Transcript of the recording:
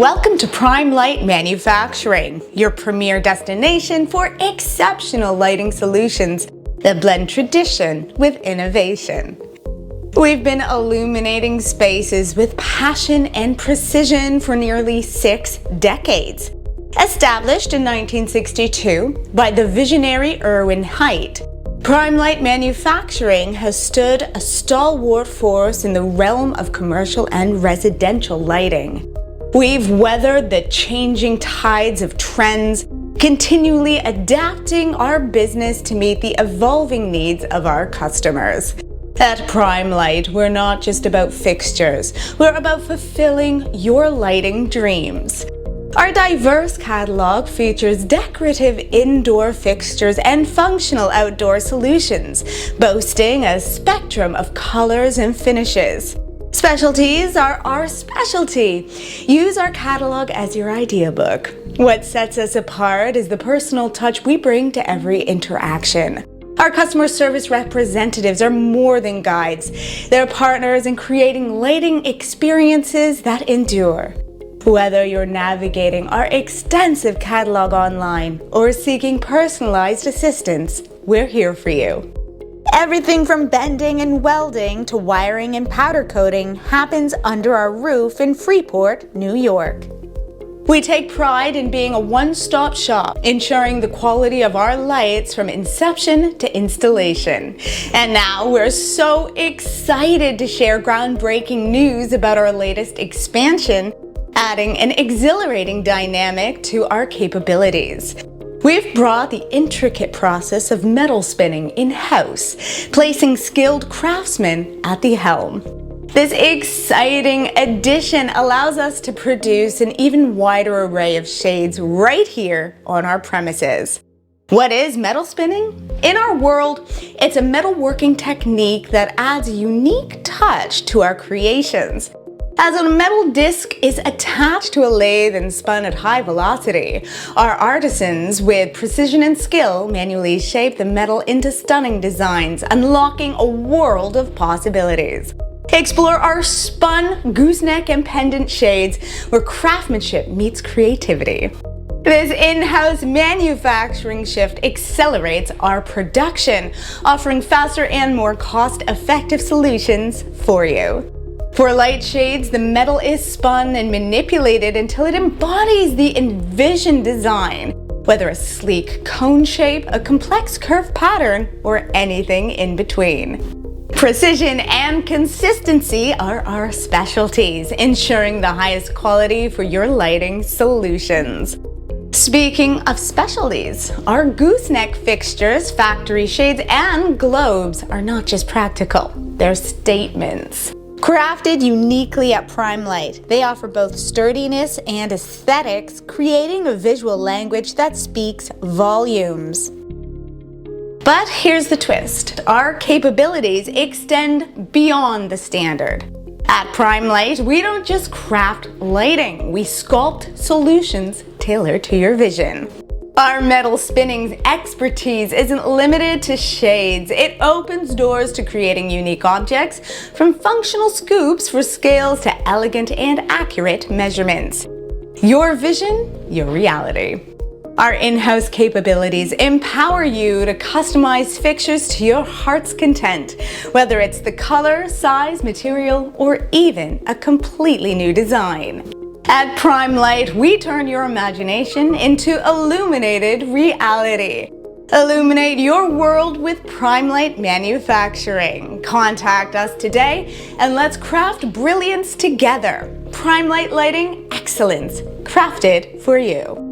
Welcome to Primelite Manufacturing, your premier destination for exceptional lighting solutions that blend tradition with innovation. We've been illuminating spaces with passion and precision for nearly 6 decades. Established in 1962 by the visionary Irwin Height, Primelite Manufacturing has stood a stalwart force in the realm of commercial and residential lighting. We've weathered the changing tides of trends, continually adapting our business to meet the evolving needs of our customers. At Primelite, we're not just about fixtures, we're about fulfilling your lighting dreams. Our diverse catalog features decorative indoor fixtures and functional outdoor solutions, boasting a spectrum of colors and finishes. Specialties are our specialty. Use our catalog as your idea book. What sets us apart is the personal touch we bring to every interaction. Our customer service representatives are more than guides. They're partners in creating lighting experiences that endure. Whether you're navigating our extensive catalog online or seeking personalized assistance, we're here for you. Everything from bending and welding to wiring and powder coating happens under our roof in Freeport, New York. We take pride in being a one-stop shop, ensuring the quality of our lights from inception to installation. And now we're so excited to share groundbreaking news about our latest expansion, adding an exhilarating dynamic to our capabilities. We've brought the intricate process of metal spinning in-house, placing skilled craftsmen at the helm. This exciting addition allows us to produce an even wider array of shades right here on our premises. What is metal spinning? In our world, it's a metalworking technique that adds a unique touch to our creations. As a metal disc is attached to a lathe and spun at high velocity, our artisans with precision and skill manually shape the metal into stunning designs, unlocking a world of possibilities. Explore our spun gooseneck and pendant shades where craftsmanship meets creativity. This in-house manufacturing shift accelerates our production, offering faster and more cost-effective solutions for you. For light shades, the metal is spun and manipulated until it embodies the envisioned design, whether a sleek cone shape, a complex curved pattern, or anything in between. Precision and consistency are our specialties, ensuring the highest quality for your lighting solutions. Speaking of specialties, our gooseneck fixtures, factory shades, and globes are not just practical, they're statements. Crafted uniquely at Primelite, they offer both sturdiness and aesthetics, creating a visual language that speaks volumes. But here's the twist. Our capabilities extend beyond the standard. At Primelite, we don't just craft lighting, we sculpt solutions tailored to your vision. Our metal spinning expertise isn't limited to shades. It opens doors to creating unique objects, from functional scoops for scales to elegant and accurate measurements. Your vision, your reality. Our in-house capabilities empower you to customize fixtures to your heart's content, whether it's the color, size, material, or even a completely new design. At Primelite, we turn your imagination into illuminated reality. Illuminate your world with Primelite Manufacturing. Contact us today and let's craft brilliance together. Primelite Lighting Excellence, crafted for you.